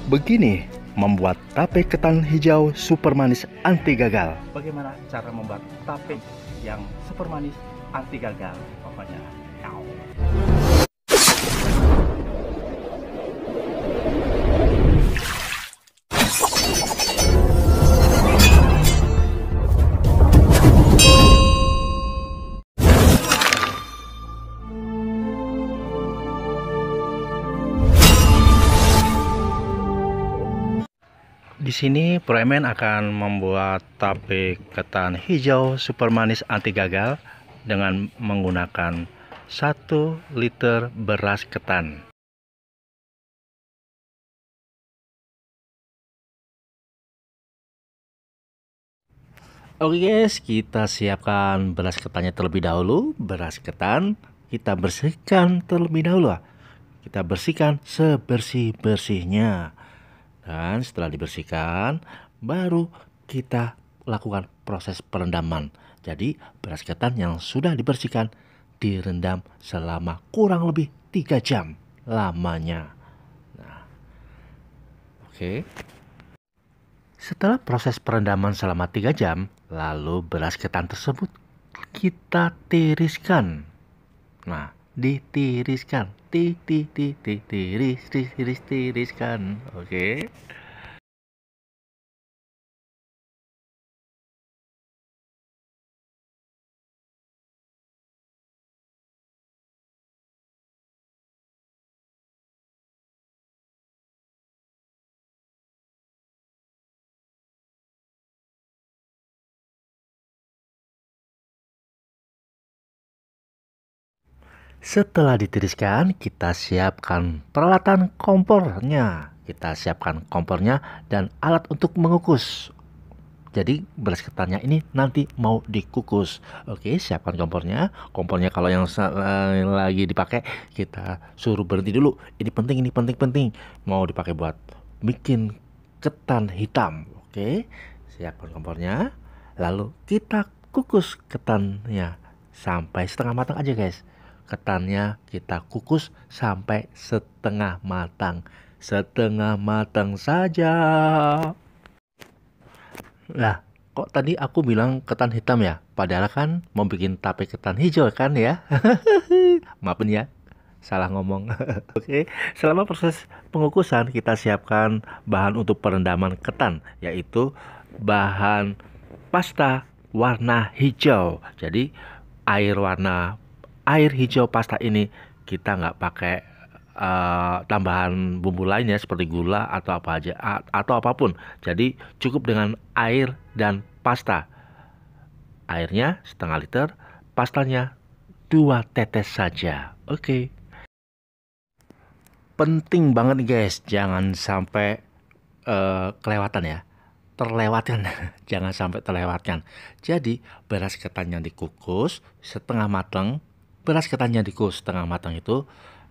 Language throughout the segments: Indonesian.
Begini membuat tape ketan hijau super manis anti gagal. Bagaimana cara membuat tape yang super manis anti gagal? Pokoknya ciao. Di sini Proemen akan membuat tape ketan hijau super manis anti gagal dengan menggunakan 1 liter beras ketan. Oke guys, kita siapkan beras ketannya terlebih dahulu. Beras ketan kita bersihkan terlebih dahulu. Kita bersihkan sebersih-bersihnya. Dan setelah dibersihkan, baru kita lakukan proses perendaman. Jadi beras ketan yang sudah dibersihkan direndam selama kurang lebih 3 jam lamanya. Nah, oke. Setelah proses perendaman selama 3 jam, lalu beras ketan tersebut kita tiriskan. Nah, ditiriskan, tiriskan, oke. Setelah ditiriskan, kita siapkan peralatan kompornya. Kita siapkan kompornya dan alat untuk mengukus. Jadi beras ketannya ini nanti mau dikukus. Oke, siapkan kompornya. Kompornya kalau yang lagi dipakai kita suruh berhenti dulu. Ini penting. Mau dipakai buat bikin ketan hitam. Oke, siapkan kompornya. Lalu kita kukus ketannya sampai setengah matang aja guys. Ketannya kita kukus sampai setengah matang. Setengah matang saja. Lah, kok tadi aku bilang ketan hitam ya? Padahal kan mau bikin tape ketan hijau kan ya? Maafin ya, salah ngomong. Oke, selama proses pengukusan kita siapkan bahan untuk perendaman ketan, yaitu bahan pasta warna hijau. Jadi air hijau pasta ini kita nggak pakai tambahan bumbu lainnya seperti gula atau apa aja atau apapun. Jadi cukup dengan air dan pasta. Airnya setengah liter, pastanya 2 tetes saja. Oke. Penting banget nih guys, jangan sampai kelewatan ya. Terlewatkan, jangan sampai terlewatkan. Jadi beras ketan yang dikukus setengah matang, itu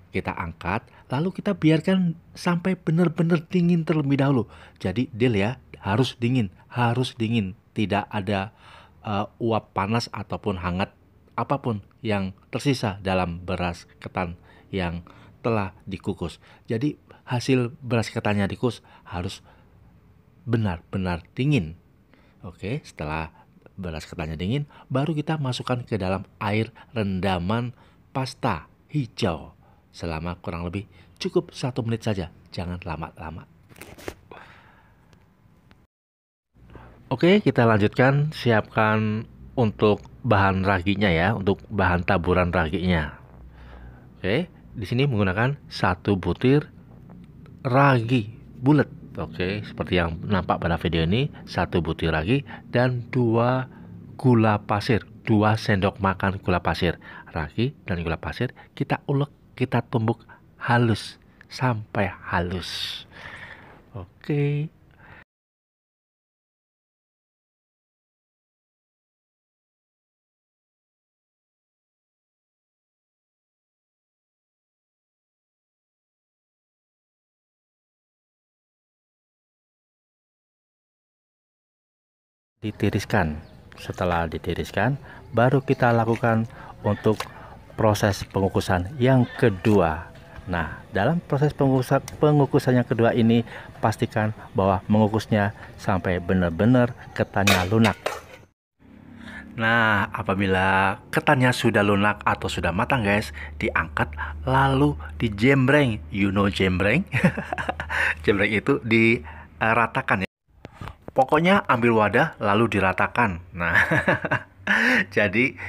kita angkat, lalu kita biarkan sampai benar-benar dingin terlebih dahulu. Jadi deal ya, harus dingin, tidak ada uap panas ataupun hangat apapun yang tersisa dalam beras ketan yang telah dikukus. Jadi hasil beras ketannya dikukus harus benar-benar dingin. Oke, setelah beras ketannya dingin, baru kita masukkan ke dalam air rendaman pasta hijau selama kurang lebih cukup 1 menit saja, jangan lama-lama. Oke, kita lanjutkan, siapkan untuk bahan raginya ya, untuk bahan taburan raginya. Oke, di sini menggunakan 1 butir ragi bulat. Oke, seperti yang nampak pada video ini, 1 butir ragi dan 2 gula pasir, 2 sendok makan gula pasir. Ragi dan gula pasir kita ulek, kita tumbuk halus sampai halus. Oke. Ditiriskan. Setelah ditiriskan, baru kita lakukan untuk proses pengukusan yang kedua. Nah, Dalam proses pengukusan yang kedua ini, pastikan bahwa mengukusnya sampai benar-benar ketannya lunak. Nah, apabila ketannya sudah lunak atau sudah matang guys, diangkat lalu dijembreng. You know jembreng? Jembreng itu diratakan ya. Pokoknya ambil wadah lalu diratakan. Nah, jadi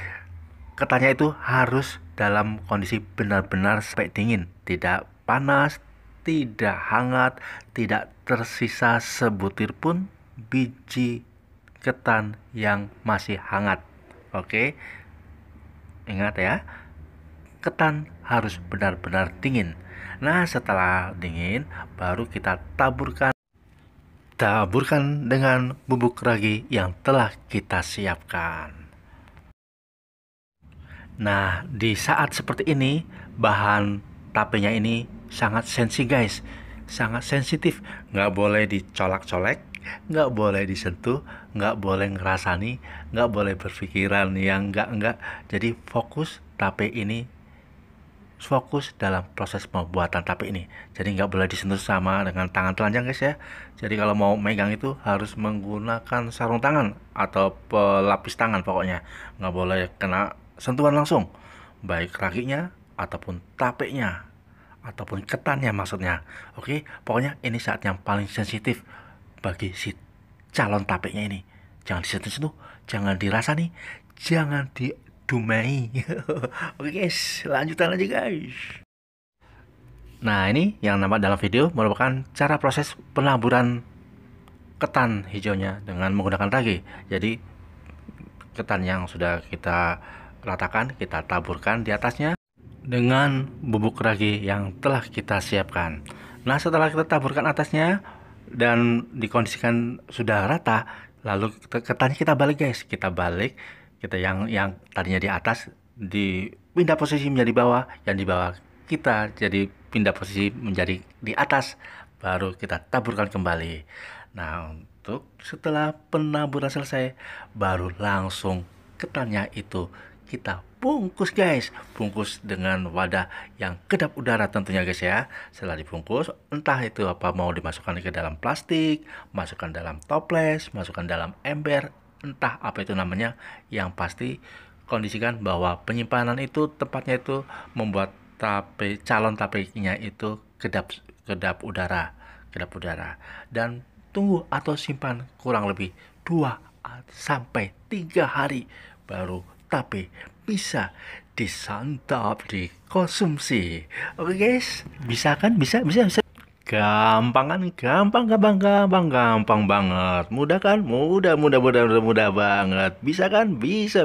ketannya itu harus dalam kondisi benar-benar sampai dingin, tidak panas, tidak hangat, tidak tersisa sebutir pun biji ketan yang masih hangat. Oke, ingat ya, ketan harus benar-benar dingin. Nah, setelah dingin baru kita taburkan dengan bubuk ragi yang telah kita siapkan. Nah, di saat seperti ini, bahan tapenya ini sangat sensi guys, sangat sensitif. Nggak boleh dicolak-colek, nggak boleh disentuh, nggak boleh ngerasani, nggak boleh berpikiran yang enggak. Jadi fokus tape ini, fokus dalam proses pembuatan tape ini. Jadi nggak boleh disentuh sama dengan tangan telanjang guys ya. Jadi kalau mau megang itu harus menggunakan sarung tangan atau pelapis tangan pokoknya. Nggak boleh kena sentuhan langsung, baik raginya ataupun tapenya ataupun ketannya maksudnya. Oke, pokoknya ini saat yang paling sensitif bagi si calon tapenya ini. Jangan disentuh-sentuh, jangan dirasani, jangan didumai. Oke guys, lanjutan aja guys. Nah, ini yang nampak dalam video merupakan cara proses penaburan ketan hijaunya dengan menggunakan ragi. Jadi ketan yang sudah kita ratakan, kita taburkan di atasnya dengan bubuk ragi yang telah kita siapkan. Nah, setelah kita taburkan atasnya dan dikondisikan sudah rata, lalu ketannya kita balik guys. Kita balik, kita yang tadinya di atas dipindah posisi menjadi bawah, yang di bawah kita jadi pindah posisi menjadi di atas, baru kita taburkan kembali. Nah, untuk setelah penaburan selesai, baru langsung ketannya itu kita bungkus guys, bungkus dengan wadah yang kedap udara tentunya guys ya. Setelah dibungkus, entah itu apa, mau dimasukkan ke dalam plastik, masukkan dalam toples, masukkan dalam ember, entah apa itu namanya, yang pasti kondisikan bahwa penyimpanan itu tempatnya itu membuat calon tapenya itu kedap udara, dan tunggu atau simpan kurang lebih 2 sampai 3 hari baru tape bisa disantap, dikonsumsi. Oke guys, bisa kan? Bisa. Gampang kan? Gampang banget. Mudah kan? Mudah banget. Bisa kan? Bisa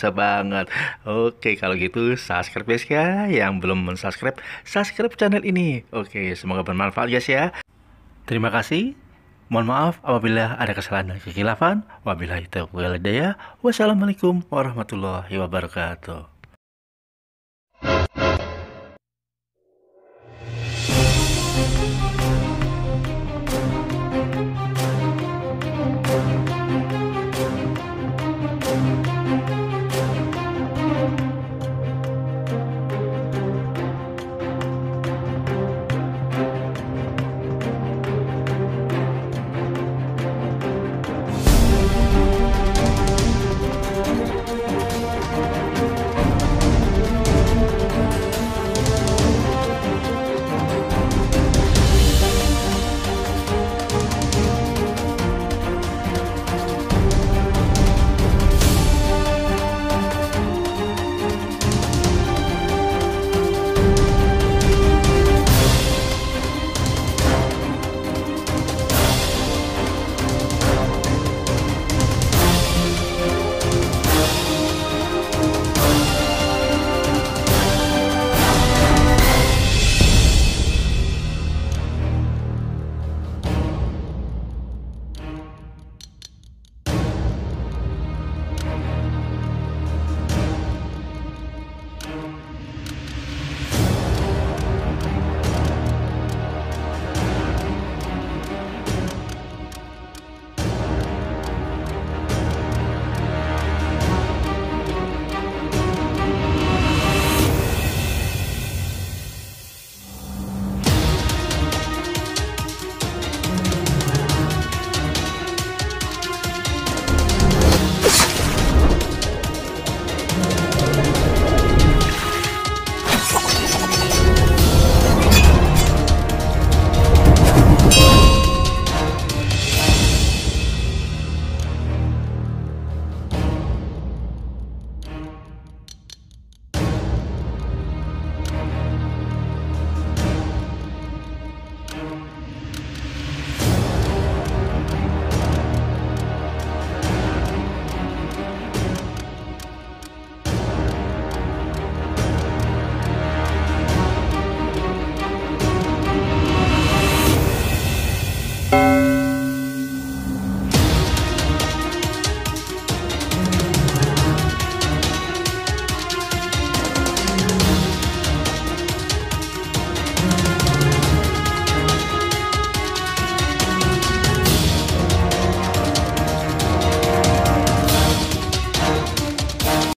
banget. Oke, kalau gitu subscribe guys ya. Yang belum subscribe channel ini. Oke, semoga bermanfaat guys ya. Terima kasih. Mohon maaf apabila ada kesalahan dan kekhilafan. Wabillahi taufiq wal hidayah. Wassalamualaikum warahmatullahi wabarakatuh.